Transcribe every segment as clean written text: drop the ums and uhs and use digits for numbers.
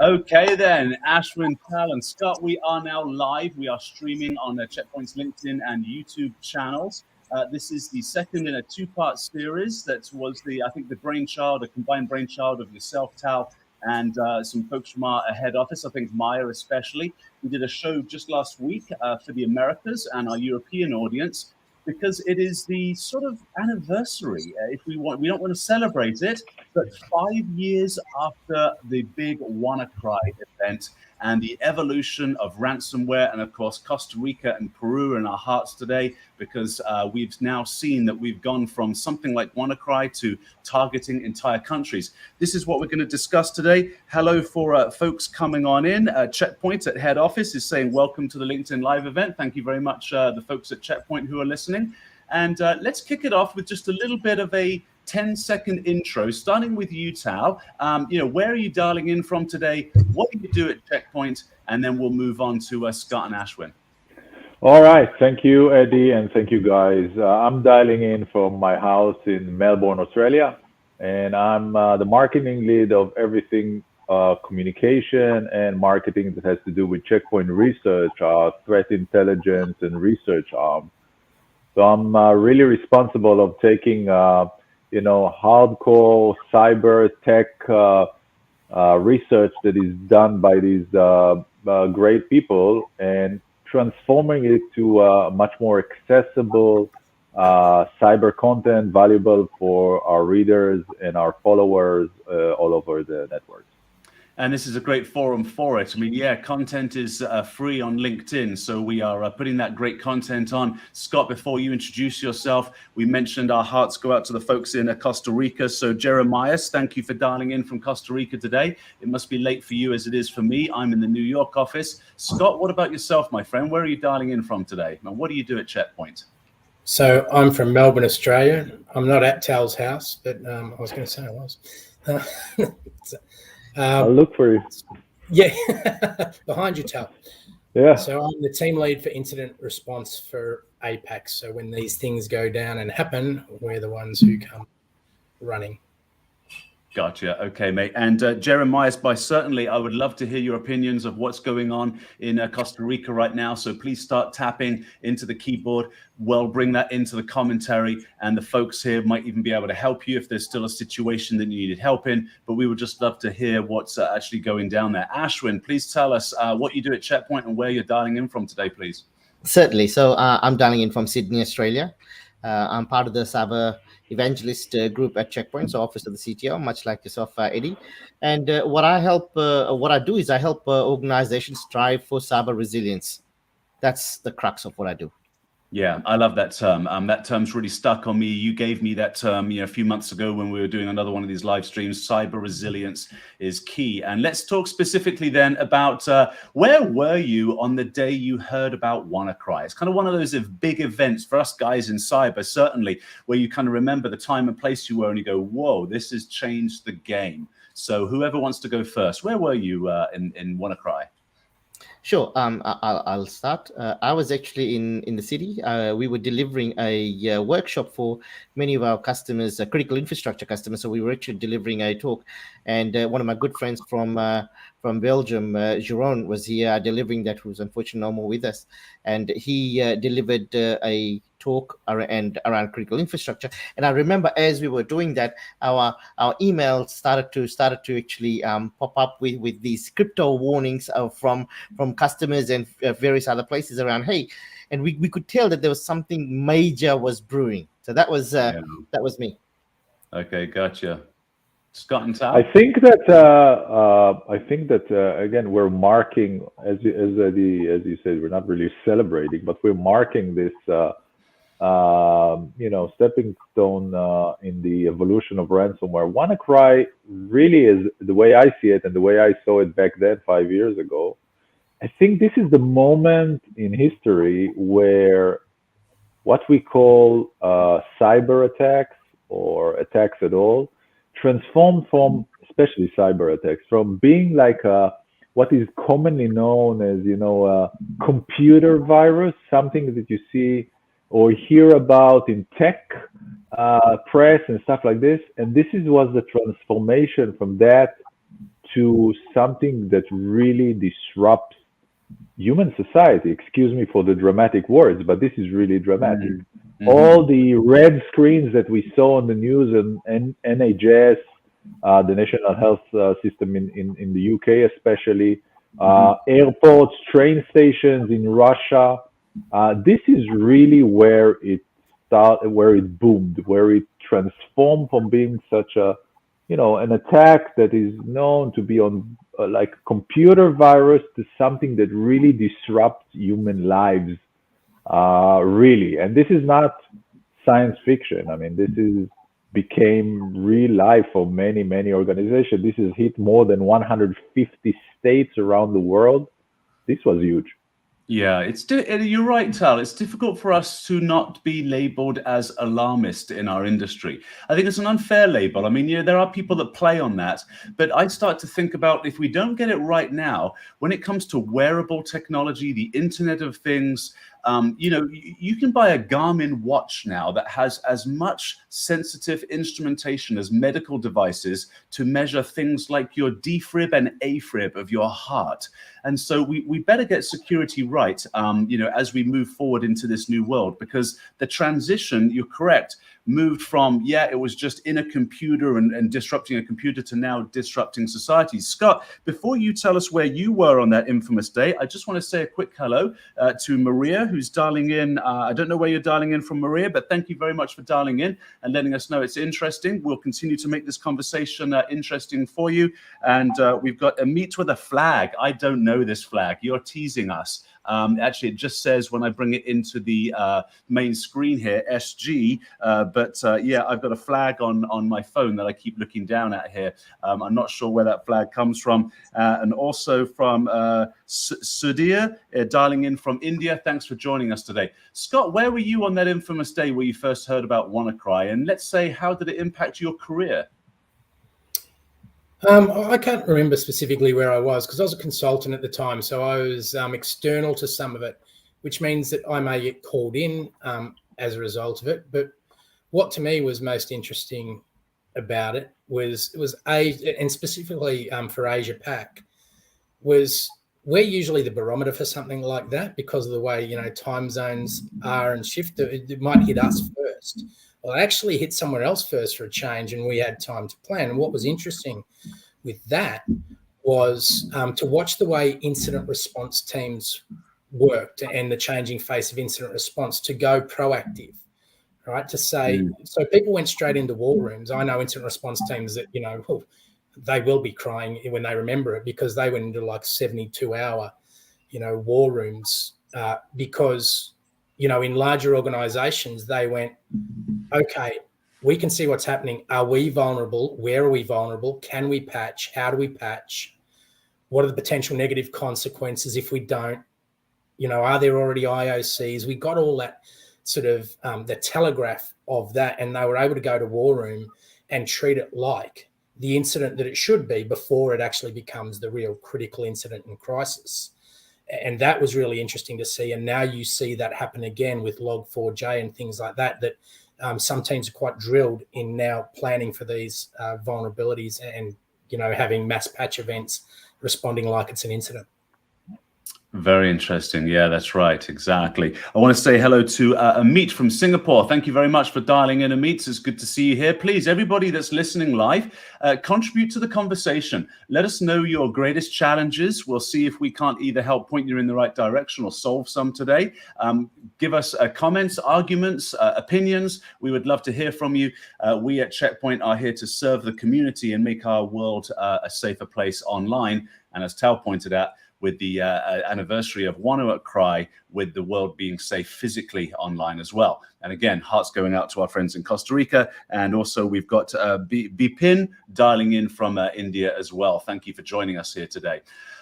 Okay then, Ashwin, Tal, and Scott, we are now live. We are streaming on Checkpoint's LinkedIn and YouTube channels. This is the second in a two-part series that was I think the combined brainchild of yourself, Tal, and some folks from our head office, I think Maya especially. We did a show just last week for the Americas and our European audience, because it is the sort of anniversary, we don't want to celebrate it, but 5 years after the big WannaCry event and the evolution of ransomware, and of course, Costa Rica and Peru are in our hearts today, because we've now seen that we've gone from something like WannaCry to targeting entire countries. This is what we're going to discuss today. Hello for folks coming on in. Checkpoint at head office is saying welcome to the LinkedIn Live event. Thank you very much, the folks at Checkpoint who are listening. And let's kick it off with just a little bit of a 10-second intro, starting with Utau. Where are you dialing in from today? What do you do at Checkpoint? And then we'll move on to Scott and Ashwin. All right. Thank you, Eddie, and thank you, guys. I'm dialing in from my house in Melbourne, Australia, and I'm the marketing lead of everything communication and marketing that has to do with Checkpoint Research, our threat intelligence and research arm. So I'm really responsible of taking hardcore cyber tech research that is done by these great people and transforming it to much more accessible cyber content, valuable for our readers and our followers all over the network. And this is a great forum for it. I mean, content is free on LinkedIn, so we are putting that great content on. Scott, before you introduce yourself, we mentioned our hearts go out to the folks in Costa Rica. So Jeremiah, thank you for dialing in from Costa Rica today. It must be late for you as it is for me. I'm in the New York office. Scott, what about yourself, my friend? Where are you dialing in from today? And what do you do at Checkpoint? So I'm from Melbourne, Australia. I'm not at Tal's house, but I was going to say I was. I'll look for you. Yeah, behind you, Tal. Yeah. So I'm the team lead for incident response for APAC. So when these things go down and happen, we're the ones who come running. Gotcha. Okay, mate. And Jeremiah, certainly, I would love to hear your opinions of what's going on in Costa Rica right now. So please start tapping into the keyboard. We'll bring that into the commentary, and the folks here might even be able to help you if there's still a situation that you needed help in. But we would just love to hear what's actually going down there. Ashwin, please tell us what you do at Checkpoint and where you're dialing in from today, please. Certainly. So I'm dialing in from Sydney, Australia. I'm part of the cyber evangelist group at Checkpoint, so Office of the CTO, much like yourself, Eddie. And what I do is I help organizations strive for cyber resilience. That's the crux of what I do. Yeah, I love that term. That term's really stuck on me. You gave me that term, a few months ago when we were doing another one of these live streams. Cyber resilience is key. And let's talk specifically then about where were you on the day you heard about WannaCry? It's kind of one of those big events for us guys in cyber, certainly, where you kind of remember the time and place you were and you go, whoa, this has changed the game. So whoever wants to go first, where were you in WannaCry? Sure. I'll start. I was actually in the city. We were delivering a workshop for many of our customers, critical infrastructure customers. So we were actually delivering a talk, and one of my good friends from Belgium, Jeroen, was here delivering that, who's unfortunately no more with us, and he delivered a talk around critical infrastructure. And I remember as we were doing that, our email started to actually pop up with these crypto warnings from customers and various other places around. Hey, and we could tell that there was something major was brewing. So that was me. Okay, gotcha. Scott and Tal? I think that again, we're marking, as you said, we're not really celebrating, but we're marking this stepping stone in the evolution of ransomware. WannaCry really is, the way I see it and the way I saw it back then 5 years ago, I think this is the moment in history where what we call cyber attacks or attacks at all transformed from, especially cyber attacks, from being like what is commonly known as, a computer virus, something that you see or hear about in tech press and stuff like this. And this was the transformation from that to something that really disrupts human society. Excuse me for the dramatic words, but this is really dramatic. All the red screens that we saw on the news and NHS, the National Health System in the UK especially, airports, train stations in Russia. This is really where it started, where it boomed, where it transformed from being such a, an attack that is known to be on like computer virus to something that really disrupts human lives, really. And this is not science fiction. I mean, this is became real life for many, many organizations. This has hit more than 150 states around the world. This was huge. Yeah, you're right, Tal. It's difficult for us to not be labeled as alarmist in our industry. I think it's an unfair label. I mean, there are people that play on that, but I start to think about if we don't get it right now, when it comes to wearable technology, the Internet of Things, you can buy a Garmin watch now that has as much sensitive instrumentation as medical devices to measure things like your defib and afib of your heart. And so we better get security right, as we move forward into this new world, because the transition, you're correct, moved from, it was just in a computer and disrupting a computer to now disrupting society. Scott, before you tell us where you were on that infamous day, I just want to say a quick hello to Maria, who's dialing in. I don't know where you're dialing in from, Maria, but thank you very much for dialing in and letting us know it's interesting. We'll continue to make this conversation interesting for you. And we've got a meet with a flag. I don't know this flag. You're teasing us. Actually, it just says when I bring it into the main screen here, SG. But I've got a flag on my phone that I keep looking down at here. I'm not sure where that flag comes from. And also from Sudhir, dialing in from India. Thanks for joining us today. Scott, where were you on that infamous day where you first heard about WannaCry? And let's say, how did it impact your career? I can't remember specifically where I was because I was a consultant at the time. So I was external to some of it, which means that I may get called in as a result of it. But what to me was most interesting about it was and specifically for Asia Pac, was we're usually the barometer for something like that because of the way, time zones are and shift. It might hit us first. Well, it actually hit somewhere else first for a change, and we had time to plan. And what was interesting with that was to watch the way incident response teams worked and the changing face of incident response to go proactive, right? To say, so people went straight into war rooms. I know incident response teams that, they will be crying when they remember it because they went into like 72-hour, war rooms because, in larger organizations, they went, okay, we can see what's happening. Are we vulnerable? Where are we vulnerable? Can we patch? How do we patch? What are the potential negative consequences if we don't? Are there already IOCs? We got all that sort of the telegraph of that, and they were able to go to war room and treat it like the incident that it should be before it actually becomes the real critical incident and crisis. And that was really interesting to see. And now you see that happen again with Log4j and things like that, that some teams are quite drilled in now planning for these vulnerabilities and, having mass patch events, responding like it's an incident. Very interesting. Yeah, that's right. Exactly. I want to say hello to Amit from Singapore. Thank you very much for dialing in, Amit. It's good to see you here. Please, everybody that's listening live, contribute to the conversation. Let us know your greatest challenges. We'll see if we can't either help point you in the right direction or solve some today. Give us comments, arguments, opinions. We would love to hear from you. We at Checkpoint are here to serve the community and make our world a safer place online. And as Tal pointed out, with the anniversary of WannaCry, with the world being safe physically online as well. And again, hearts going out to our friends in Costa Rica. And also we've got Bipin dialing in from India as well. Thank you for joining us here today.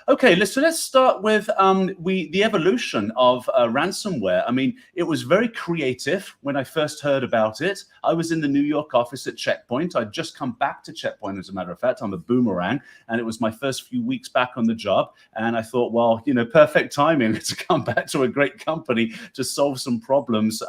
Okay, let's start with the evolution of ransomware. I mean, it was very creative when I first heard about it. I was in the New York office at Checkpoint. I'd just come back to Checkpoint, as a matter of fact. I'm a boomerang, and it was my first few weeks back on the job. And I thought, well, perfect timing to come back to a great great company to solve some problems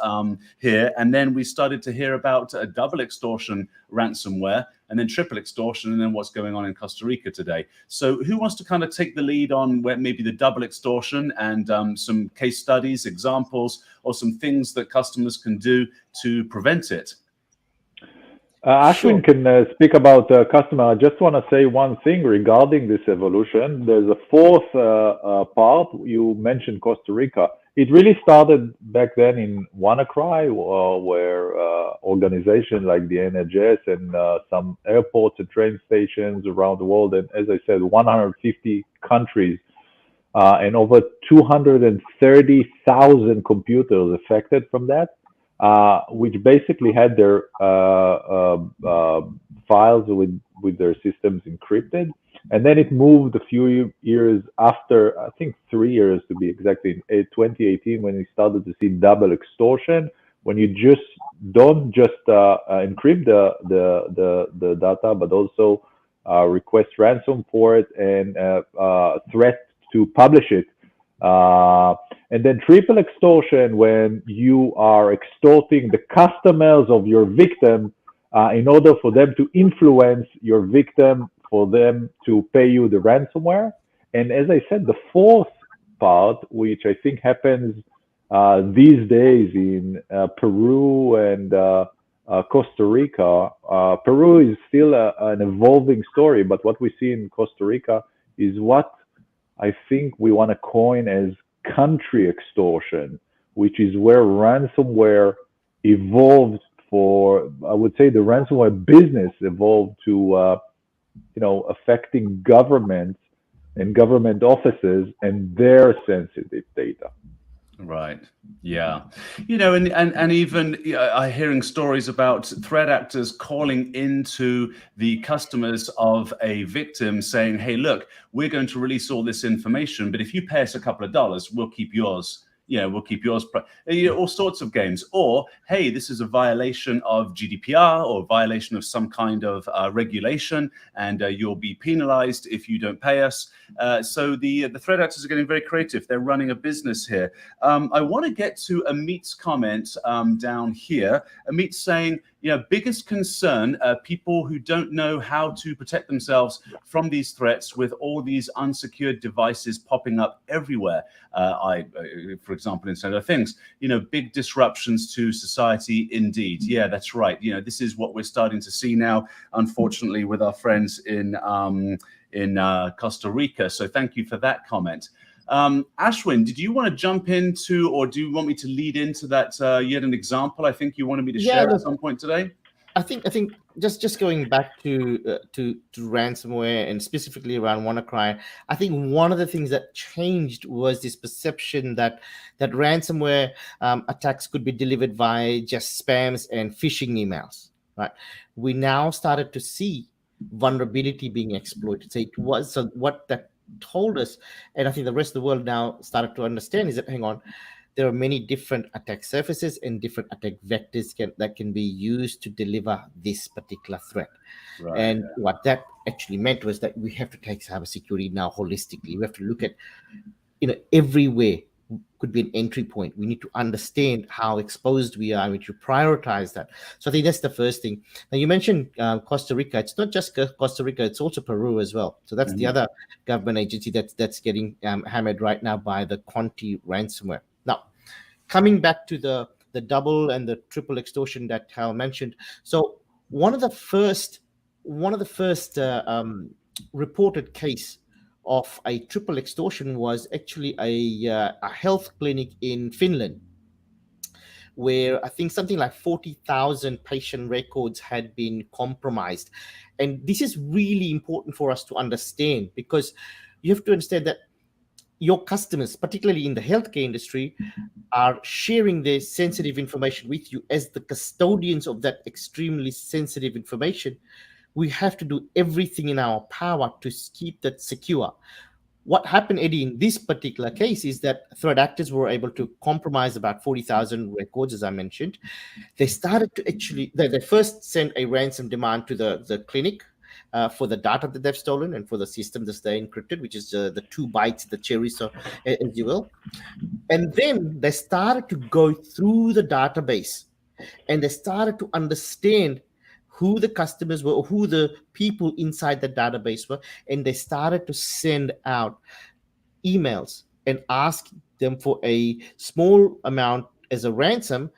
here. And then we started to hear about double extortion ransomware, and then triple extortion, and then what's going on in Costa Rica today. So who wants to kind of take the lead on where maybe the double extortion and some case studies, examples, or some things that customers can do to prevent it? Ashwin can speak about customer. I just want to say one thing regarding this evolution. There's a fourth part. You mentioned Costa Rica. It really started back then in WannaCry, where organizations like the NHS and some airports and train stations around the world, and as I said, 150 countries and over 230,000 computers affected from that. Which basically had their files with their systems encrypted. And then it moved a few years after, I think 3 years to be exact, in 2018, when we started to see double extortion, when you just don't just encrypt the data, but also request ransom for it and threat to publish it. And then triple extortion, when you are extorting the customers of your victim in order for them to influence your victim, for them to pay you the ransomware. And as I said, the fourth part, which I think happens these days in Peru and Costa Rica. Peru is still an evolving story, but what we see in Costa Rica is what I think we want to coin as country extortion, which is where ransomware evolved for, I would say the ransomware business evolved to, affecting governments and government offices and their sensitive data. Right. Yeah. And even I'm hearing stories about threat actors calling into the customers of a victim saying, hey, look, we're going to release all this information, but if you pay us a couple of dollars, we'll keep yours. We'll keep yours, all sorts of games. Or, hey, this is a violation of GDPR or violation of some kind of regulation, and you'll be penalized if you don't pay us. So the threat actors are getting very creative. They're running a business here. I want to get to Amit's comment down here. Amit's saying, biggest concern, people who don't know how to protect themselves from these threats with all these unsecured devices popping up everywhere. For example, Internet of Things, big disruptions to society indeed. Yeah, that's right. This is what we're starting to see now, unfortunately, with our friends in Costa Rica. So thank you for that comment. Ashwin, did you want to jump into, or do you want me to lead into that yet an example I think you wanted me to share at some point today? I think just going back to ransomware and specifically around WannaCry, I think one of the things that changed was this perception that ransomware attacks could be delivered via just spams and phishing emails. Right? We now started to see vulnerability being exploited. So what that told us, and I think the rest of the world now started to understand, is that, hang on, there are many different attack surfaces and different attack vectors that can be used to deliver this particular threat. Right, and what that actually meant was that we have to take cybersecurity now holistically. We have to look at, everywhere could be an entry point. We need to understand how exposed we are. We need to prioritize that. So I think that's the first thing. Now, you mentioned Costa Rica. It's not just Costa Rica, it's also Peru as well. So that's the other government agency that's getting hammered right now by the Conti ransomware. Now, coming back to the double and the triple extortion that Hal mentioned. So one of the first reported case of a triple extortion was actually a health clinic in Finland, where I think something like 40,000 patient records had been compromised. And this is really important for us to understand, because you have to understand that your customers, particularly in the healthcare industry, are sharing their sensitive information with you as the custodians of that extremely sensitive information. We have to do everything in our power to keep that secure. What happened, Eddie, in this particular case is that threat actors were able to compromise about 40,000 records, as I mentioned. They started to they first sent a ransom demand to the clinic. for the data that they've stolen and for the system that's they encrypted, which is the 2 bytes, the cherries, so as you will. And then they started to go through the database, and they started to understand who the customers were, or who the people inside the database were, and they started to send out emails and ask them for a small amount as a ransom,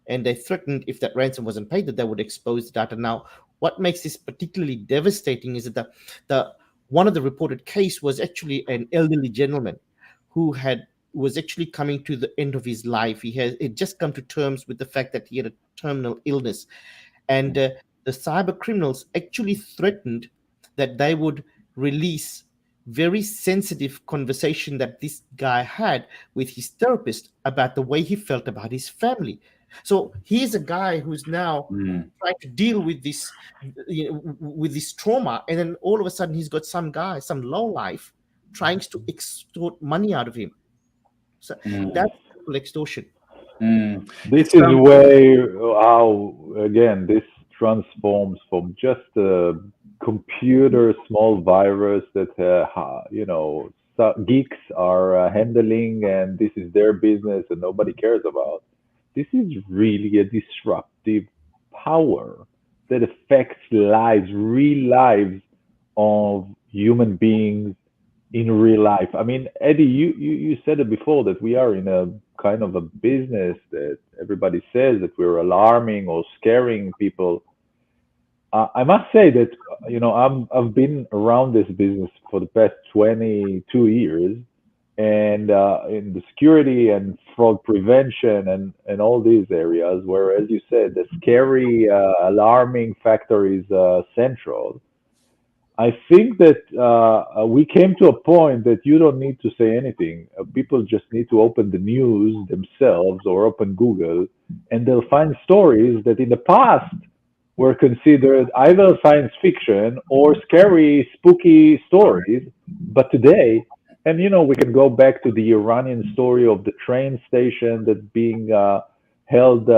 and they threatened if that ransom wasn't paid that they would expose the data. Now, what makes this particularly devastating is that the one of the reported case was actually an elderly gentleman who was actually coming to the end of his life. He had just come to terms with the fact that he had a terminal illness, and the cyber criminals actually threatened that they would release very sensitive conversation that this guy had with his therapist about the way he felt about his family. So he's a guy who's now trying to deal with this, with this trauma, and then all of a sudden he's got some guy, some lowlife, trying to extort money out of him. So that's extortion. This is where how again this transforms from just a computer small virus that geeks are handling, and this is their business and nobody cares about. This is really a disruptive power that affects lives, real lives of human beings in real life. I mean, Eddie, you said it before that we are in a kind of a business that everybody says that we're alarming or scaring people. I must say that I've been around this business for the past 22 years, and in the security and fraud prevention and all these areas, where, as you said, the scary, alarming factor is central. I think that we came to a point that you don't need to say anything. People just need to open the news themselves or open Google, and they'll find stories that in the past were considered either science fiction or scary, spooky stories. But today, and we can go back to the Iranian story of the train station that being held,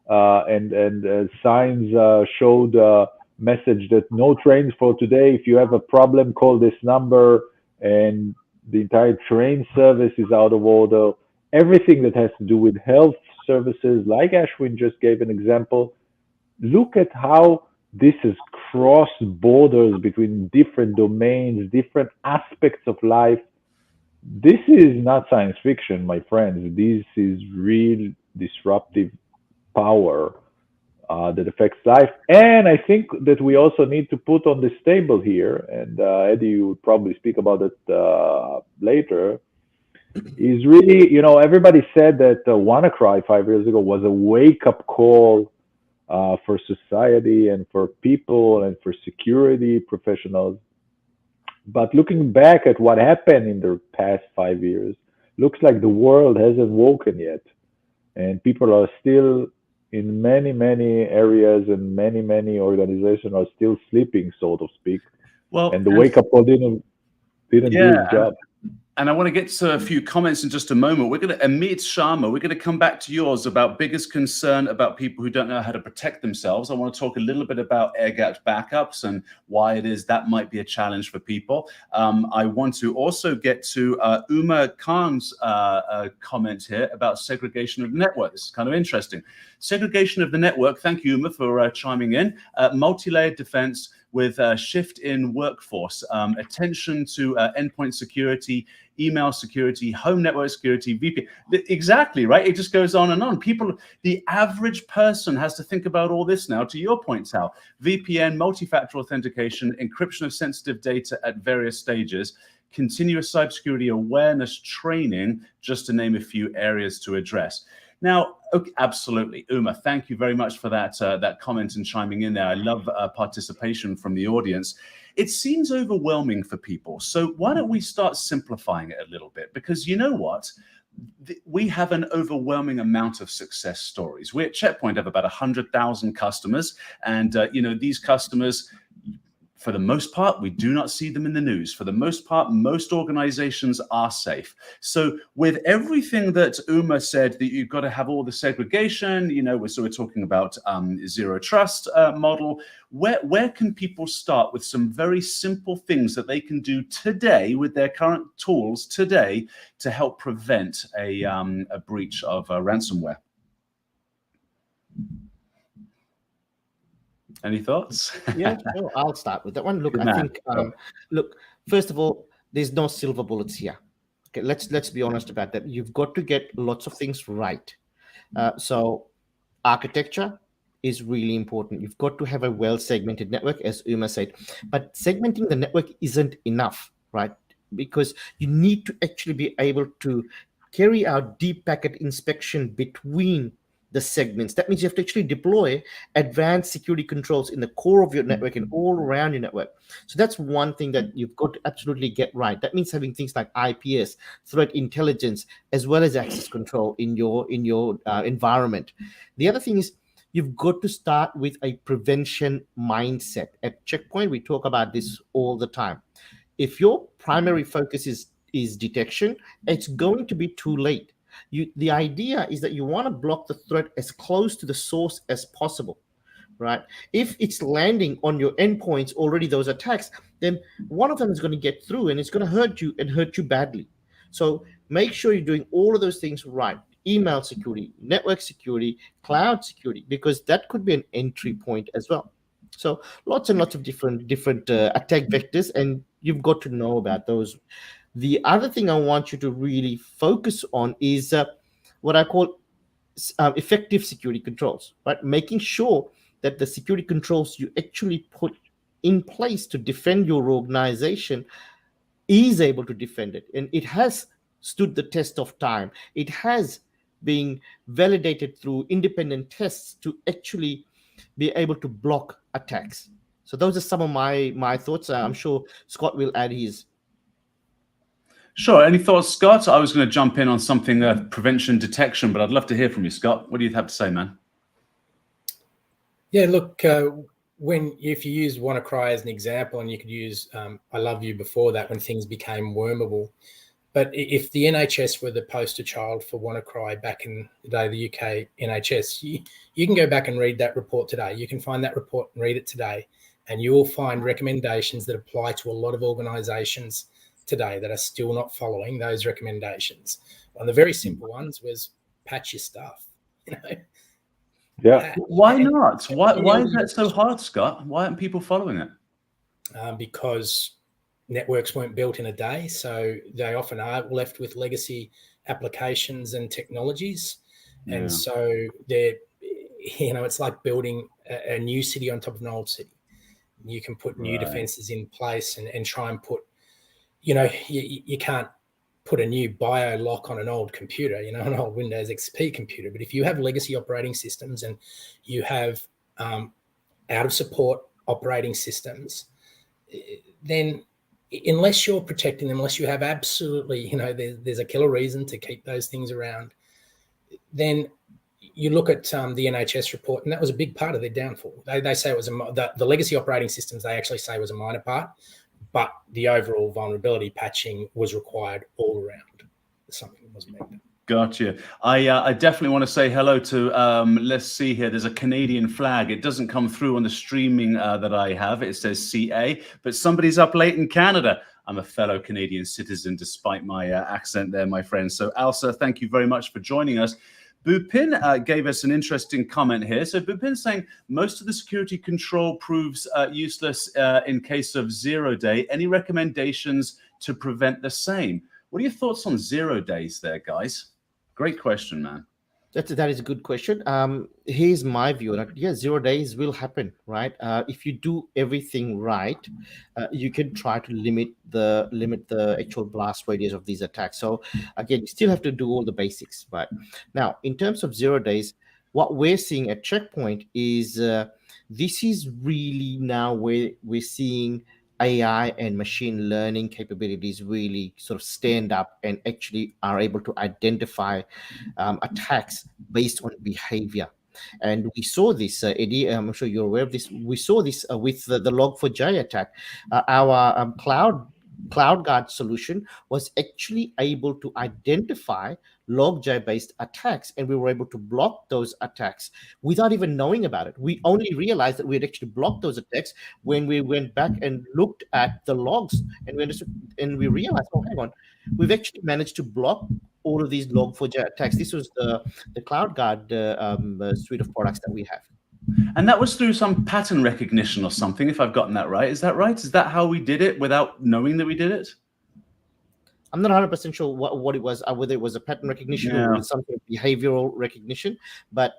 and signs showed message that no trains for today. If you have a problem, call this number, and the entire train service is out of order. Everything that has to do with health services, like Ashwin just gave an example. Look at how this has crossed borders between different domains, different aspects of life. This is not science fiction, my friends. This is real disruptive power that affects life. And I think that we also need to put on this table here, and Eddie, you would probably speak about it later, is really, everybody said that WannaCry 5 years ago was a wake-up call for society and for people and for security professionals. But looking back at what happened in the past 5 years, looks like the world hasn't woken yet. And people are still in many, many areas, and many, many organizations are still sleeping, so to speak. Well, and the wake-up call didn't do its job. And I want to get to a few comments in just a moment. We're going to, Amit Sharma, we're going to come back to yours about biggest concern about people who don't know how to protect themselves. I want to talk a little bit about air-gapped backups and why it is that might be a challenge for people. I want to also get to Uma Khan's comment here about segregation of the network. This is kind of interesting. Segregation of the network, thank you, Uma, for chiming in. Multi-layered defense with a shift in workforce, attention to endpoint security, email security, home network security, VPN. Exactly, right? It just goes on and on. People, the average person has to think about all this now, to your point, Tal. VPN, multi-factor authentication, encryption of sensitive data at various stages, continuous cybersecurity awareness training, just to name a few areas to address. Now, okay, absolutely, Uma, thank you very much for that that comment and chiming in there. I love participation from the audience. It seems overwhelming for people. So why don't we start simplifying it a little bit? Because you know what? We have an overwhelming amount of success stories. We at Checkpoint have about 100,000 customers. And, these customers, For the most part, we do not see them in the news. For the most part, most organizations are safe. So with everything that Uma said, that you've got to have all the segregation, we're talking about zero trust model, where can people start with some very simple things that they can do today with their current tools today to help prevent a breach of ransomware? Any thoughts? Yeah, sure. I'll start with that one. Look, Good I man. think, look, first of all, there's no silver bullets here. Okay, let's be honest about that. You've got to get lots of things right. So architecture is really important. You've got to have a well-segmented network, as Uma said. But segmenting the network isn't enough, right? Because you need to actually be able to carry out deep packet inspection between the segments. That means you have to actually deploy advanced security controls in the core of your network and all around your network. So that's one thing that you've got to absolutely get right. That means having things like IPS, threat intelligence, as well as access control in your environment. The other thing is you've got to start with a prevention mindset. At Checkpoint, we talk about this all the time. If your primary focus is detection, it's going to be too late. The idea is that you want to block the threat as close to the source as possible, right? If it's landing on your endpoints already, those attacks, then one of them is going to get through and it's going to hurt you and hurt you badly. So make sure you're doing all of those things right. Email security, network security, cloud security, because that could be an entry point as well. So lots and lots of different attack vectors, and you've got to know about those. The other thing I want you to really focus on is what I call effective security controls, right? Making sure that the security controls you actually put in place to defend your organization is able to defend it. And it has stood the test of time. It has been validated through independent tests to actually be able to block attacks. So those are some of my thoughts. I'm sure Scott will add his. Sure. Any thoughts, Scott? I was going to jump in on something prevention detection, but I'd love to hear from you, Scott. What do you have to say, man? Yeah, look, if you use WannaCry as an example, and you could use I Love You before that when things became wormable. But if the NHS were the poster child for WannaCry back in the day, the UK NHS, you can go back and read that report today. You can find that report and read it today, and you will find recommendations that apply to a lot of organisations today that are still not following those recommendations. One of the very simple ones was patch your stuff. Yeah. Why not? Why is that so hard, Scott? Why aren't people following it? Because networks weren't built in a day, so they often are left with legacy applications and technologies. Yeah. And so they're, it's like building a new city on top of an old city. You can put new defenses in place and try and put, you can't put a new bio lock on an old computer, an old Windows XP computer. But if you have legacy operating systems and you have out of support operating systems, then unless you're protecting them, unless you have absolutely, there's a killer reason to keep those things around, then you look at the NHS report, and that was a big part of their downfall. They say it was the legacy operating systems, they actually say was a minor part, but the overall vulnerability patching was required all around. Something that wasn't being done. Gotcha. I definitely want to say hello to, let's see here, there's a Canadian flag. It doesn't come through on the streaming that I have. It says CA, but somebody's up late in Canada. I'm a fellow Canadian citizen, despite my accent there, my friend. So Alsa, thank you very much for joining us. Bupin gave us an interesting comment here. So Bupin's saying most of the security control proves useless in case of 0 day. Any recommendations to prevent the same? What are your thoughts on 0 days there, guys? Great question, man. That is a good question. Here's my view. That, 0 days will happen, right? If you do everything right, you can try to limit the actual blast radius of these attacks. So again, you still have to do all the basics. But now, in terms of 0 days, what we're seeing at Checkpoint is this is really now where we're seeing AI and machine learning capabilities really sort of stand up and actually are able to identify attacks based on behavior. And we saw this, Eddie, I'm sure you're aware of this. We saw this with the Log4j attack. Our CloudGuard solution was actually able to identify log4j based attacks, and we were able to block those attacks without even knowing about it. We only realized that we had actually blocked those attacks when we went back and looked at the logs, and we understood, and we realized, oh, hang on, we've actually managed to block all of these log4j attacks. This was the CloudGuard suite of products that we have. And that was through some pattern recognition or something, if I've gotten that right. Is that right? Is that how we did it without knowing that we did it? I'm not 100% sure what it was, whether it was a pattern recognition or some sort of behavioral recognition, but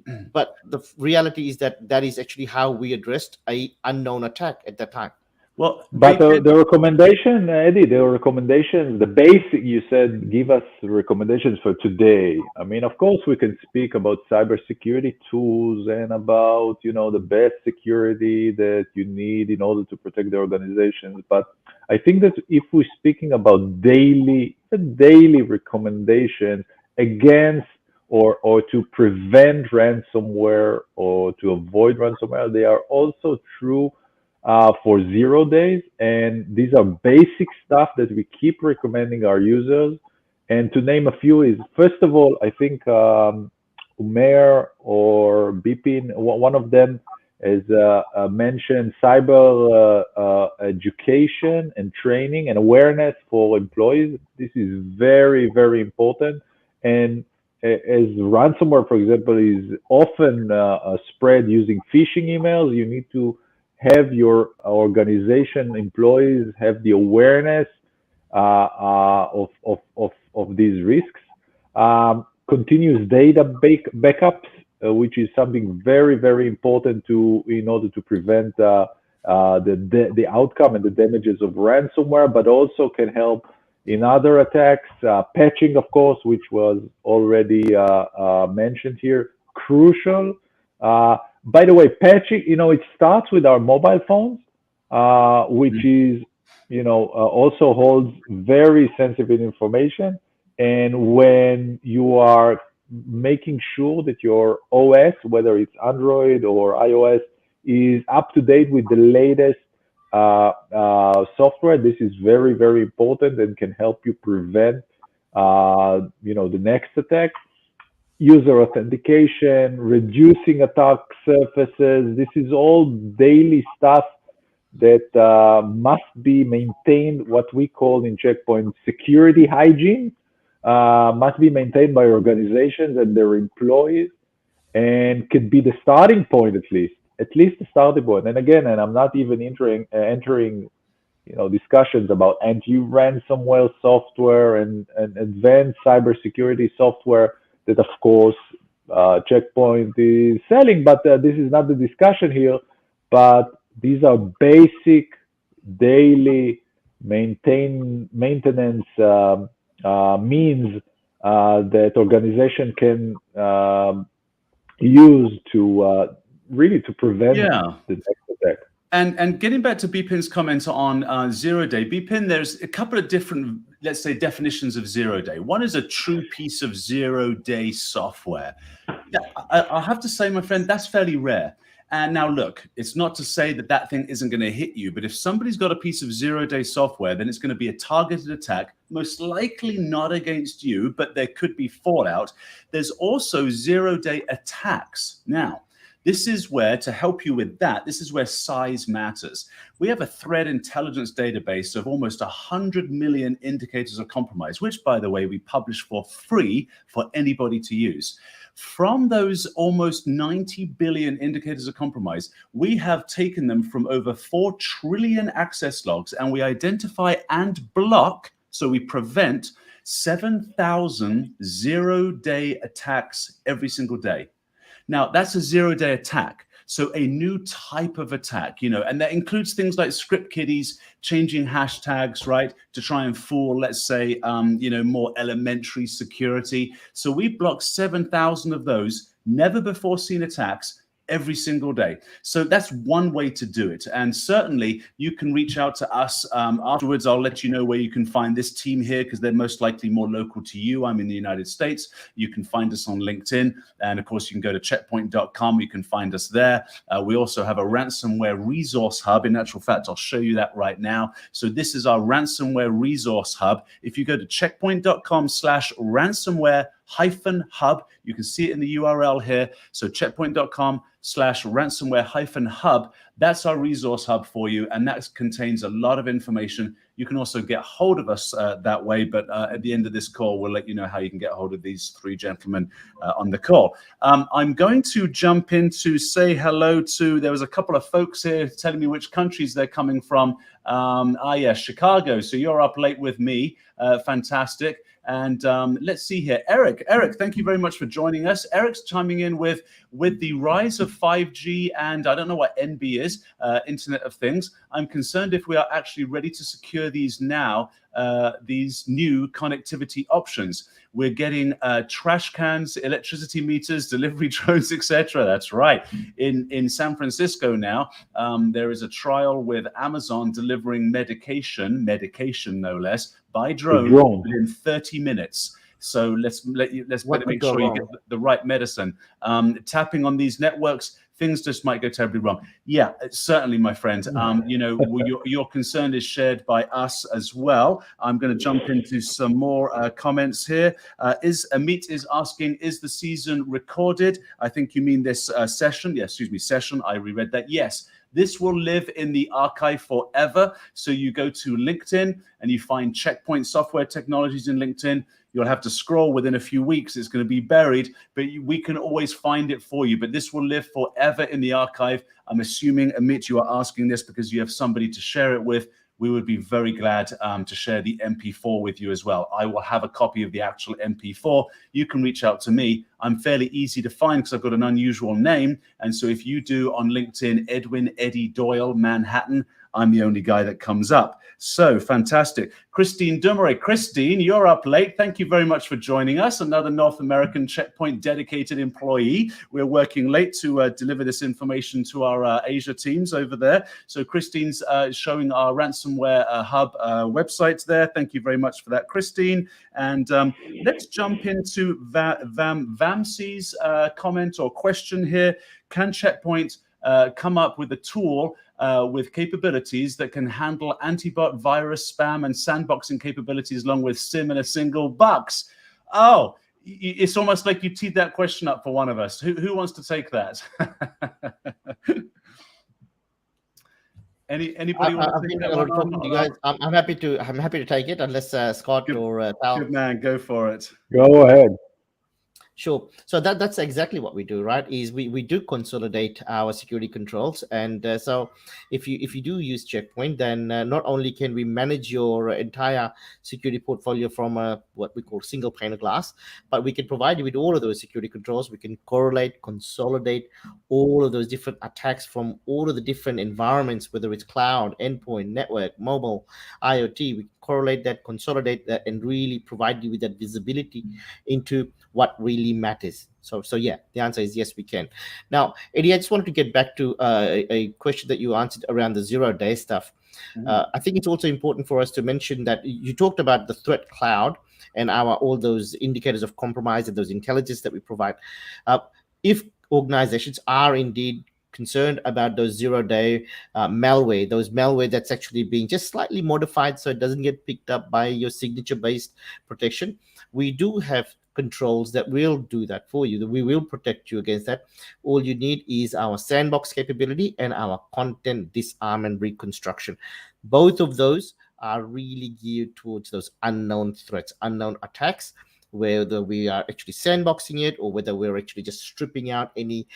the reality is that is actually how we addressed a unknown attack at that time. Well, but the recommendation, Eddie, the basic, you said, give us recommendations for today. I mean, of course, we can speak about cybersecurity tools and about, the best security that you need in order to protect the organizations. But I think that if we're speaking about daily recommendations against or to prevent ransomware or to avoid ransomware, they are also true for 0 days, and these are basic stuff that we keep recommending our users. And to name a few is, first of all, I think Umer or Bipin, one of them has mentioned cyber education and training and awareness for employees. This is very, very important. And as ransomware, for example, is often spread using phishing emails, you need to have your organization employees have the awareness of these risks. Continuous data backups, which is something very, very important in order to prevent the outcome and the damages of ransomware, but also can help in other attacks. Patching, of course, which was already mentioned here, crucial. By the way, patching, it starts with our mobile phones, which is, also holds very sensitive information. And when you are making sure that your OS, whether it's Android or iOS, is up to date with the latest software, this is very, very important and can help you prevent, the next attack. User authentication, reducing attack surfaces. This is all daily stuff that must be maintained, what we call in Check Point security hygiene, must be maintained by organizations and their employees, and could be the starting point at least the starting point. And again, I'm not even entering discussions about anti-ransomware software and advanced cybersecurity software that, of course, Check Point is selling, but this is not the discussion here. But these are basic daily maintenance means that organization can use to really to prevent the next attack. And getting back to Bipin's comment on 0 day, Bipin, there's a couple of different, let's say, definitions of 0 day. One is a true piece of 0 day software. I'll have to say, my friend, that's fairly rare. And now, look, it's not to say that thing isn't going to hit you, but if somebody's got a piece of 0 day software, then it's going to be a targeted attack, most likely not against you, but there could be fallout. There's also 0 day attacks. Now, this is where, to help you with that, this is where size matters. We have a threat intelligence database of almost 100 million indicators of compromise, which, by the way, we publish for free for anybody to use. From those almost 90 billion indicators of compromise, we have taken them from over 4 trillion access logs, and we identify and block, so we prevent 7,000 0-day attacks every single day. Now, that's a 0-day attack. So a new type of attack, and that includes things like script kiddies, changing hashtags, right, to try and fool, let's say, more elementary security. So we blocked 7,000 of those never before seen attacks every single day. So that's one way to do it. And certainly you can reach out to us. Afterwards, I'll let you know where you can find this team here, because they're most likely more local to you. I'm in the United States. You can find us on LinkedIn. And of course, you can go to checkpoint.com. You can find us there. We also have a ransomware resource hub. In actual fact, I'll show you that right now. So this is our ransomware resource hub. If you go to checkpoint.com/ransomware-hub, you can see it in the URL here. So checkpoint.com/ransomware-hub. That's our resource hub for you, and that contains a lot of information. You can also get hold of us that way, but at the end of this call, we'll let you know how you can get hold of these three gentlemen on the call. I'm going to jump in to say hello to, there was a couple of folks here telling me which countries they're coming from. Yes, Chicago. So you're up late with me. Fantastic. And let's see here. Eric, thank you very much for joining us. Eric's chiming in with the rise of 5G, and I don't know what NB is, Internet of Things. I'm concerned if we are actually ready to secure these now, these new connectivity options. We're getting trash cans, electricity meters, delivery drones, etc. That's right. In San Francisco now, there is a trial with Amazon delivering medication no less, by drone within 30 minutes. So let's make sure you get the right medicine. Tapping on these networks, things just might go terribly wrong. Yeah, certainly, my friend. You know, your concern is shared by us as well. I'm going to jump into some more comments here. Amit is asking, is the season recorded? I think you mean this session. Yeah, excuse me, session. I reread that. Yes. This will live in the archive forever. So you go to LinkedIn and you find Checkpoint Software Technologies in LinkedIn. You'll have to scroll within a few weeks. It's going to be buried, but we can always find it for you. But this will live forever in the archive. I'm assuming, Amit, you are asking this because you have somebody to share it with. We would be very glad to share the MP4 with you as well. I will have a copy of the actual MP4. You can reach out to me. I'm fairly easy to find because I've got an unusual name. And so if you do on LinkedIn, Edwin Eddie Doyle, Manhattan, I'm the only guy that comes up. So fantastic. Christine Dumouriez. Christine, you're up late. Thank you very much for joining us. Another North American Checkpoint dedicated employee. We're working late to deliver this information to our Asia teams over there. So Christine's showing our Ransomware Hub website there. Thank you very much for that, Christine. And let's jump into Vamsi's comment or question here. Can Checkpoint come up with a tool with capabilities that can handle anti-bot, virus, spam, and sandboxing capabilities along with SIM in a single box? Oh, it's almost like you teed that question up for one of us. Who wants to take that? Anybody want to take that one? You guys, I'm happy to take it, unless Scott or Tal. Good man, go for it. Go ahead. Sure. So that's exactly what we do, right? Is we do consolidate our security controls, and so if you do use Checkpoint, then not only can we manage your entire security portfolio from what we call single pane of glass, but we can provide you with all of those security controls. We can correlate, consolidate all of those different attacks from all of the different environments, whether it's cloud, endpoint, network, mobile, IoT. We correlate that, consolidate that, and really provide you with that visibility into what really matters. So yeah, the answer is yes, we can. Now, Eddie, I just wanted to get back to a question that you answered around the 0-day stuff. I think it's also important for us to mention that you talked about the threat cloud and all those indicators of compromise and those intelligence that we provide. If organizations are indeed concerned about those 0-day malware, those malware that's actually being just slightly modified so it doesn't get picked up by your signature-based protection, we do have controls that will do that for you. We will protect you against that. All you need is our sandbox capability and our content disarm and reconstruction. Both of those are really geared towards those unknown threats, unknown attacks, whether we are actually sandboxing it or whether we're actually just stripping out any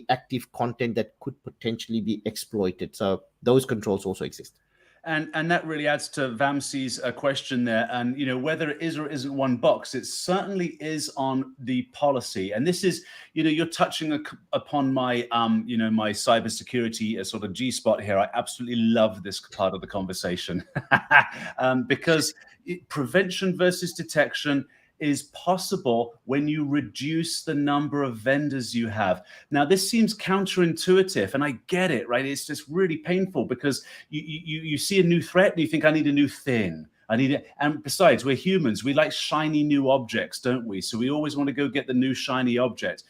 active content that could potentially be exploited. So those controls also exist. And that really adds to Vamsi's question there. And, you know, whether it is or isn't one box, it certainly is on the policy. And this is, you know, you're touching upon my, you know, my cybersecurity sort of G-spot here. I absolutely love this part of the conversation because prevention versus detection, is possible when you reduce the number of vendors you have. Now, this seems counterintuitive, and I get it, right? It's just really painful because you see a new threat and you think, I need a new thing. I need it. And besides, we're humans. We like shiny new objects, don't we? So we always want to go get the new shiny object.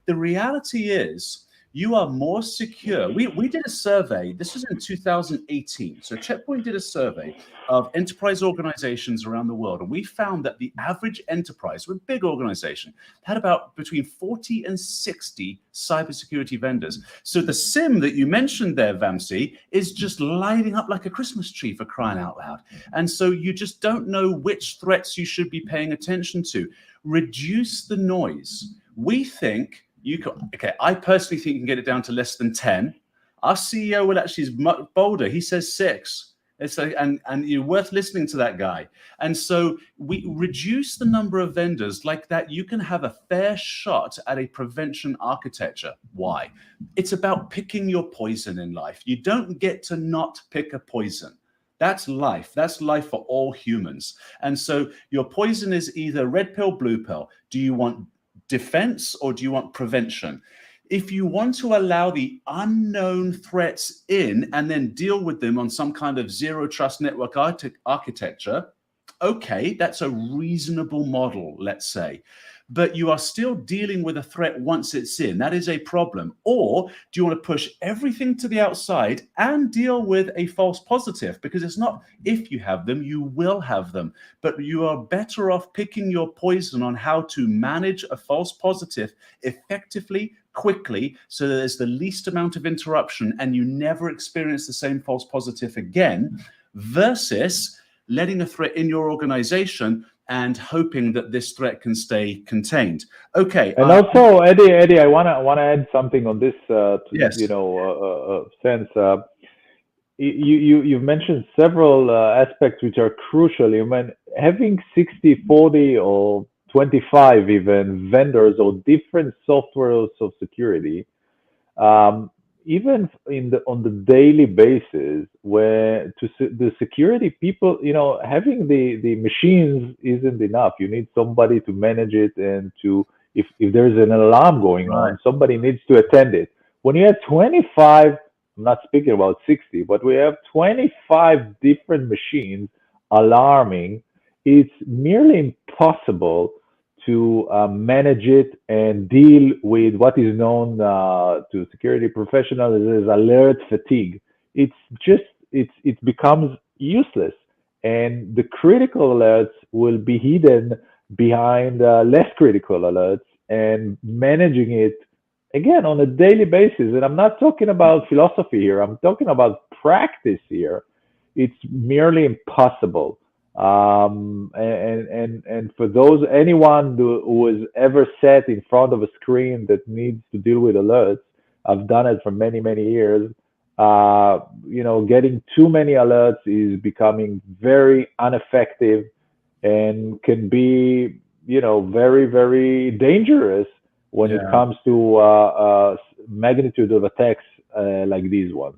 The reality is, you are more secure. We did a survey. This was in 2018. So Checkpoint did a survey of enterprise organizations around the world. And we found that the average enterprise, with big organization, had about between 40 and 60 cybersecurity vendors. So the SIM that you mentioned there, Vamsi, is just lighting up like a Christmas tree, for crying out loud. And so you just don't know which threats you should be paying attention to. Reduce the noise. We think you can, okay, I personally think you can get it down to less than 10. Our CEO will actually is much bolder. He says 6. It's like, and you're worth listening to that guy. And so we reduce the number of vendors like that. You can have a fair shot at a prevention architecture. Why? It's about picking your poison in life. You don't get to not pick a poison. That's life. That's life for all humans. And so your poison is either red pill, blue pill. Do you want defense or do you want prevention? If you want to allow the unknown threats in and then deal with them on some kind of zero trust network architecture, okay, that's a reasonable model, let's say. But you are still dealing with a threat once it's in. That is a problem. Or do you want to push everything to the outside and deal with a false positive? Because it's not if you have them, you will have them. But you are better off picking your poison on how to manage a false positive effectively, quickly, so that there's the least amount of interruption and you never experience the same false positive again, versus letting a threat in your organization and hoping that this threat can stay contained. Okay. And also, Eddie, I wanna add something on this. Yes. Sense. You've mentioned several aspects which are crucial. I mean, having 60, 40, or 25 even vendors or different softwares of security, even on the daily basis, where the security people, having the machines isn't enough. You need somebody to manage it, and if there's an alarm going on, somebody needs to attend it. When you have 25, I'm not speaking about 60, but we have 25 different machines alarming, it's nearly impossible to manage it and deal with what is known to security professionals as alert fatigue. It becomes useless, and the critical alerts will be hidden behind less critical alerts, and managing it again on a daily basis. And I'm not talking about philosophy here, I'm talking about practice here. It's merely impossible. And for anyone who has ever sat in front of a screen that needs to deal with alerts, I've done it for many, many years. Getting too many alerts is becoming very ineffective and can be, very, very dangerous when it comes to magnitude of attacks like these ones.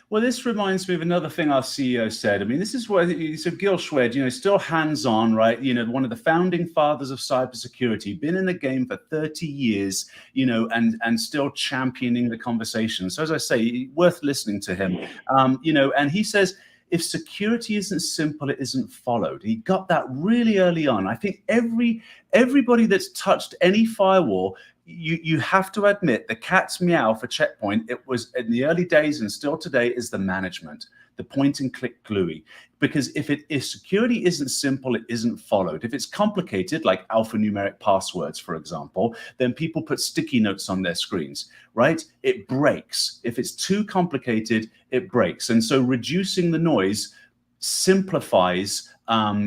Well, this reminds me of another thing our CEO said. I mean, this is what so Gil Schwed, still hands-on, right? One of the founding fathers of cybersecurity, been in the game for 30 years, and still championing the conversation. So as I say, worth listening to him. And he says, if security isn't simple, it isn't followed. He got that really early on. I think everybody that's touched any firewall, you have to admit the cat's meow for Checkpoint, it was in the early days and still today, is the management, the point and click GLUI. Because if security isn't simple, it isn't followed. If it's complicated, like alphanumeric passwords, for example, then people put sticky notes on their screens, right? It breaks. If it's too complicated, it breaks. And so reducing the noise simplifies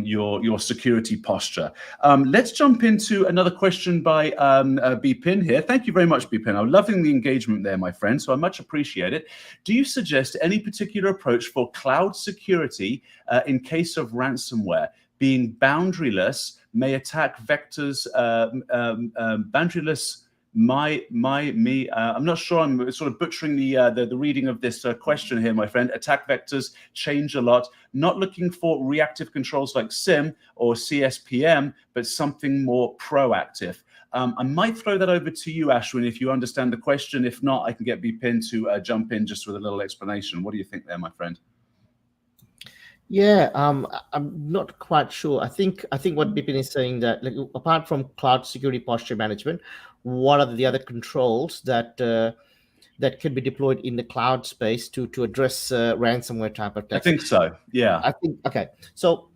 your security posture. Let's jump into another question by Bpin here. Thank you very much, Bpin. I'm loving the engagement there, my friend, so I much appreciate it. Do you suggest any particular approach for cloud security in case of ransomware? Being boundaryless may attack vectors, boundaryless I'm not sure. I'm sort of butchering the reading of this question here, my friend. Attack vectors change a lot. Not looking for reactive controls like SIM or CSPM, but something more proactive. I might throw that over to you, Ashwin, if you understand the question. If not, I can get Bipin to jump in just with a little explanation. What do you think there, my friend? Yeah, I'm not quite sure. I think what Bipin is saying that, like, apart from cloud security posture management, what are the other controls that that can be deployed in the cloud space to address ransomware type of attacks? I think so. Yeah. I think okay. So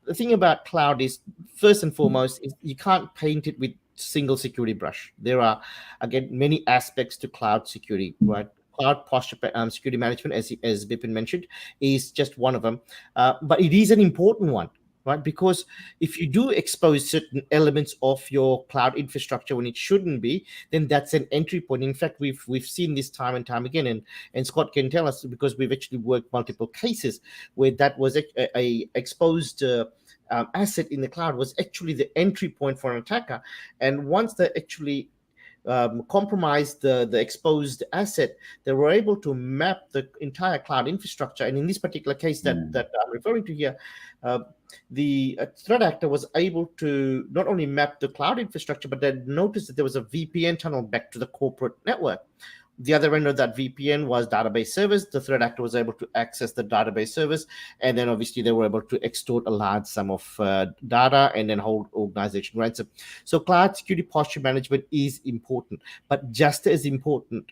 the thing about cloud is, first and foremost, is you can't paint it with single security brush. There are, again, many aspects to cloud security, right? Cloud posture security management, as Bipin mentioned, is just one of them, but it is an important one, right? Because if you do expose certain elements of your cloud infrastructure when it shouldn't be, then that's an entry point. In fact, we've seen this time and time again, and Scott can tell us, because we've actually worked multiple cases where that was a exposed asset in the cloud was actually the entry point for an attacker. And once they actually compromised the exposed asset, they were able to map the entire cloud infrastructure. And in this particular case that I'm referring to here, the threat actor was able to not only map the cloud infrastructure, but then noticed that there was a VPN tunnel back to the corporate network. The other end of that VPN was database servers. The threat actor was able to access the database servers, and then obviously they were able to extort a large sum of data and then hold organization ransom. So cloud security posture management is important, but just as important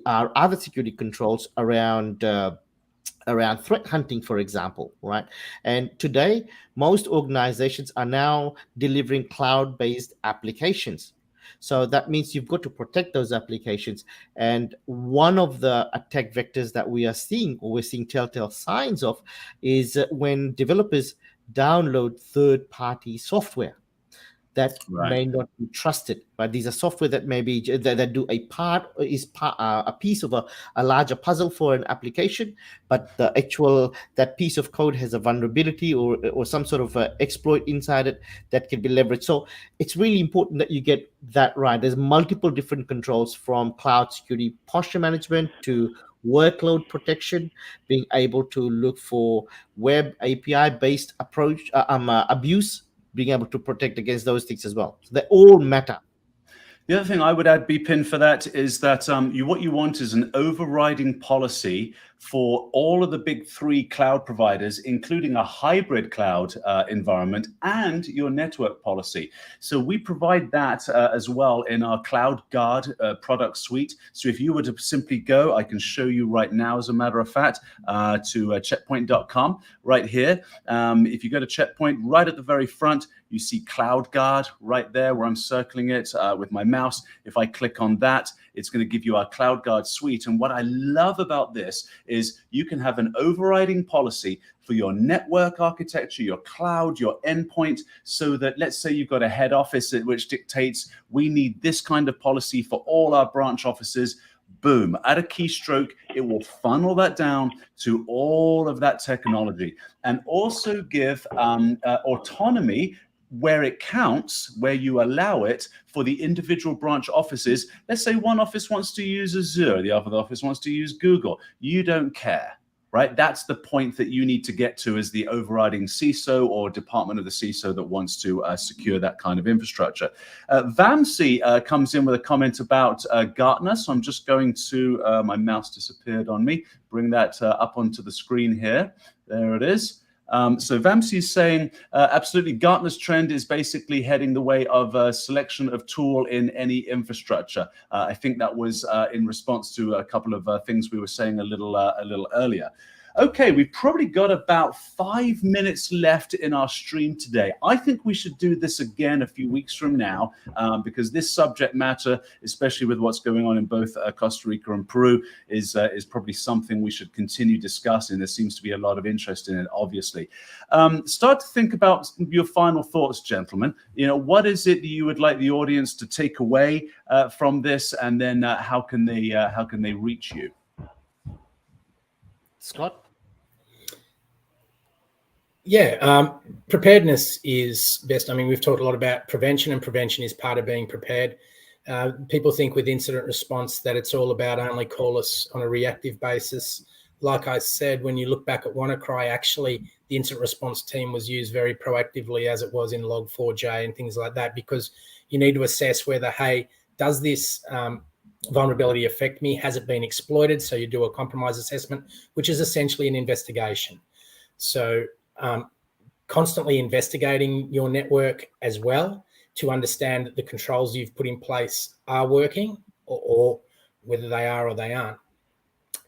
are other security controls around threat hunting, for example, right? And today, most organizations are now delivering cloud-based applications. So that means you've got to protect those applications. And one of the attack vectors that we are seeing, or we're seeing telltale signs of, is when developers download third-party software that may not be trusted, but these are software that maybe that do a piece of a larger puzzle for an application, but that piece of code has a vulnerability or some sort of exploit inside it that can be leveraged. So it's really important that you get that right. There's multiple different controls, from cloud security posture management to workload protection, being able to look for web API based approach abuse, being able to protect against those things as well. So they all matter. The other thing I would add, Bipin, for that is that what you want is an overriding policy for all of the big three cloud providers, including a hybrid cloud environment and your network policy. So we provide that as well in our Cloud Guard product suite. So if you were to simply go, I can show you right now, as a matter of fact, to checkpoint.com right here. If you go to Checkpoint, right at the very front, you see Cloud Guard right there where I'm circling it with my mouse. If I click on that, it's going to give you our Cloud Guard suite. And what I love about this is you can have an overriding policy for your network architecture, your cloud, your endpoint, so that, let's say you've got a head office which dictates we need this kind of policy for all our branch offices. Boom, at a keystroke, it will funnel that down to all of that technology, and also give autonomy where it counts, where you allow it, for the individual branch offices. Let's say one office wants to use Azure, the other office wants to use Google. You don't care, right? That's the point that you need to get to as the overriding CISO or department of the CISO that wants to secure that kind of infrastructure. Vamsi comes in with a comment about Gartner. So I'm just going to, my mouse disappeared on me, bring that up onto the screen here. There it is. So Vamsi is saying, absolutely, Gartner's trend is basically heading the way of selection of tool in any infrastructure. I think that was in response to a couple of things we were saying a little earlier. Okay, we've probably got about 5 minutes left in our stream today. I think we should do this again a few weeks from now, because this subject matter, especially with what's going on in both Costa Rica and Peru, is probably something we should continue discussing. There seems to be a lot of interest in it, obviously. Start to think about your final thoughts, gentlemen. You know, what is it that you would like the audience to take away from this, and then how can they reach you? Scott? Yeah, preparedness is best. I mean, we've talked a lot about prevention, and prevention is part of being prepared. People think with incident response that it's all about only call us on a reactive basis. Like I said, when you look back at WannaCry, actually the incident response team was used very proactively, as it was in Log4j and things like that, because you need to assess whether, hey, does this vulnerability affect me? Has it been exploited? So you do a compromise assessment, which is essentially an investigation. So constantly investigating your network as well to understand that the controls you've put in place are working, or whether they are or they aren't.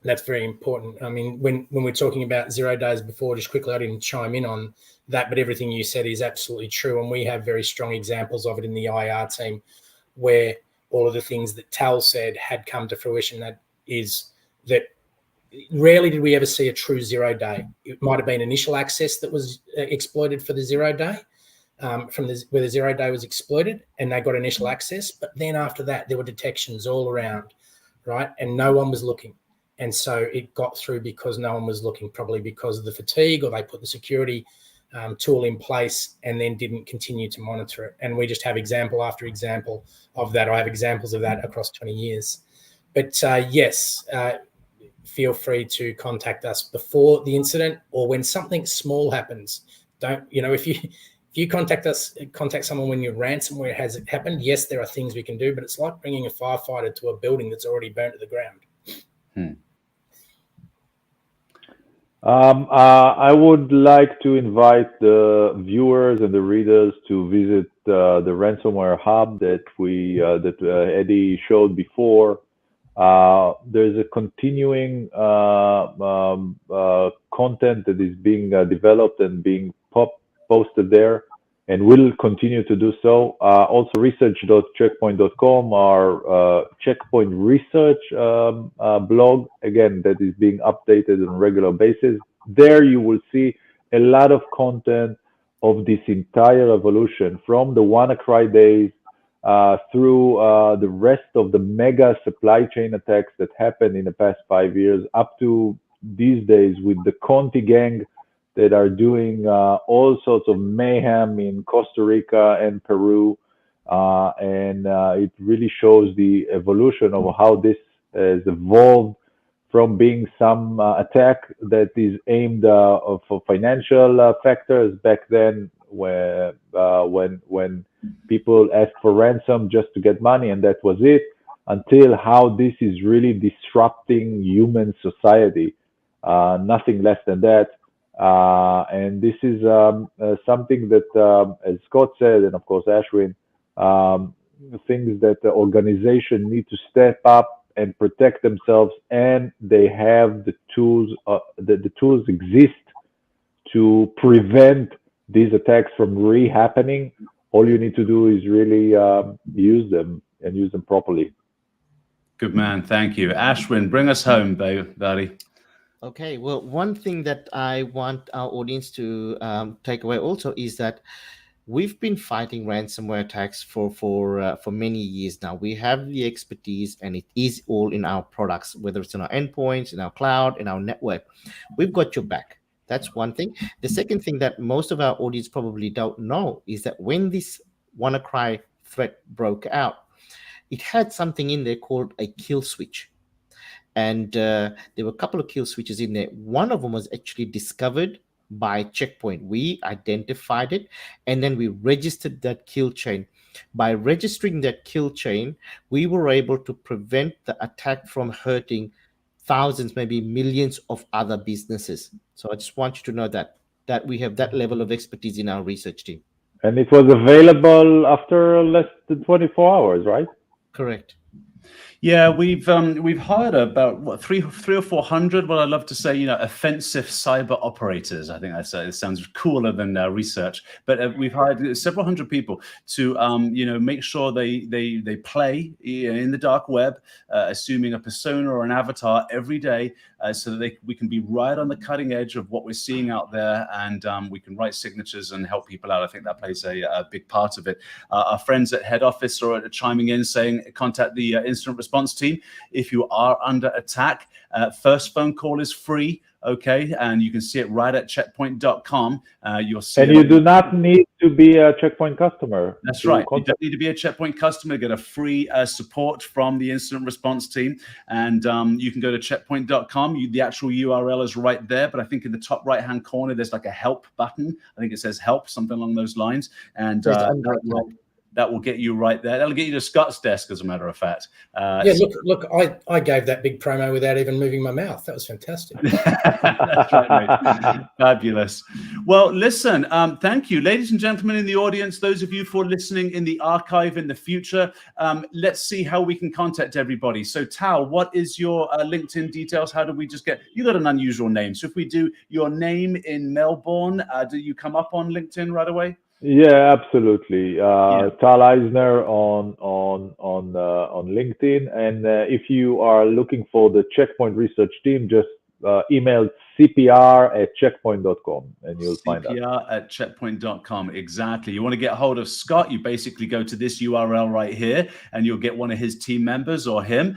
That's very important. I mean, when we're talking about 0 days before, just quickly, I didn't chime in on that, but everything you said is absolutely true. And we have very strong examples of it in the IR team, where all of the things that Tal said had come to fruition. That is that rarely did we ever see a true 0 day. It might have been initial access that was exploited for the 0 day, where the 0 day was exploited and they got initial access. But then after that, there were detections all around, right? And no one was looking. And so it got through because no one was looking, probably because of the fatigue, or they put the security tool in place and then didn't continue to monitor it. And we just have example after example of that. I have examples of that across 20 years. But yes, feel free to contact us before the incident, or when something small happens. Don't, if you contact someone when your ransomware has happened, yes, there are things we can do, but it's like bringing a firefighter to a building that's already burnt to the ground. I would like to invite the viewers and the readers to visit the Ransomware Hub that Eddie showed before. There's a continuing content that is being developed and being posted there, and will continue to do so. Also, research.checkpoint.com, our Checkpoint research blog, again, that is being updated on a regular basis. There you will see a lot of content of this entire evolution, from the WannaCry days through the rest of the mega supply chain attacks that happened in the past 5 years, up to these days with the Conti gang that are doing all sorts of mayhem in Costa Rica and Peru. And it really shows the evolution of how this has evolved from being some attack that is aimed for financial factors back then, where when people asked for ransom just to get money and that was it, until how this is really disrupting human society. Nothing less than that. And this is something that, as Scott said, and of course Ashwin, things that the organization need to step up and protect themselves, and they have the tools. The tools exist to prevent these attacks from re-happening. All you need to do is really use them, and use them properly. Good man, thank you. Ashwin, bring us home, buddy. Okay, well, one thing that I want our audience to take away also is that we've been fighting ransomware attacks for many years now. We have the expertise, and it is all in our products, whether it's in our endpoints, in our cloud, in our network. We've got your back. That's one thing. The second thing that most of our audience probably don't know is that when this WannaCry threat broke out, it had something in there called a kill switch. And there were a couple of kill switches in there. One of them was actually discovered by Checkpoint. We identified it, and then we registered that kill chain. By registering that kill chain, we were able to prevent the attack from hurting thousands, maybe millions of other businesses. So I just want you to know that we have that level of expertise in our research team. And it was available after less than 24 hours, right? Correct. Yeah, we've hired about three or 400. Well, I love to say, offensive cyber operators. I think it sounds cooler than research. But we've hired several hundred people to make sure they play in the dark web, assuming a persona or an avatar every day, so that we can be right on the cutting edge of what we're seeing out there, and we can write signatures and help people out. I think that plays a big part of it. Our friends at head office are chiming in saying contact the incident response team. If you are under attack, first phone call is free. Okay, and you can see it right at checkpoint.com. You'll see. And you do not need to be a Checkpoint customer. That's right. You don't need to be a Checkpoint customer. Get a free support from the incident response team, and you can go to checkpoint.com. The actual URL is right there, but I think in the top right-hand corner there's like a help button. I think it says help, something along those lines, and that will get you right there. That'll get you to Scott's desk, as a matter of fact. Yeah, look, I gave that big promo without even moving my mouth. That was fantastic. That's right, mate. Fabulous. Well, listen, thank you. Ladies and gentlemen in the audience, those of you for listening in the archive in the future, let's see how we can contact everybody. So, Tal, what is your LinkedIn details? How do we just get, you got an unusual name. So if we do your name in Melbourne, do you come up on LinkedIn right away? Yeah, absolutely. Tal Eisner on LinkedIn, and if you are looking for the Checkpoint research team, just email cpr@checkpoint.com and you'll find us. cpr@checkpoint.com. Exactly. You want to get a hold of Scott, you basically go to this URL right here and you'll get one of his team members or him.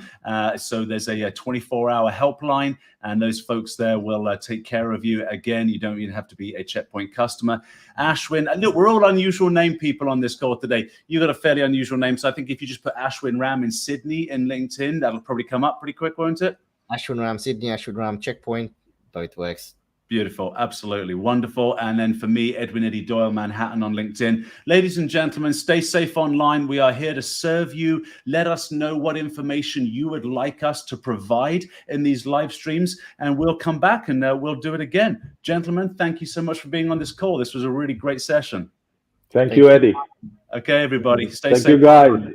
So there's a 24-hour helpline, and those folks there will take care of you. Again, you don't even have to be a Checkpoint customer. Ashwin, look, we're all unusual name people on this call today. You got a fairly unusual name, so I think if you just put Ashwin Ram in Sydney in LinkedIn, that'll probably come up pretty quick, won't it? Ashwin Ram Sydney, Ashwin Ram Checkpoint, both works. Beautiful. Absolutely wonderful. And then for me, Edwin Eddie Doyle, Manhattan on LinkedIn. Ladies and gentlemen, stay safe online. We are here to serve you. Let us know what information you would like us to provide in these live streams, and we'll come back and we'll do it again. Gentlemen, thank you so much for being on this call. This was a really great session. Thank you, Eddie. Okay, everybody. Stay safe. Thank you, guys.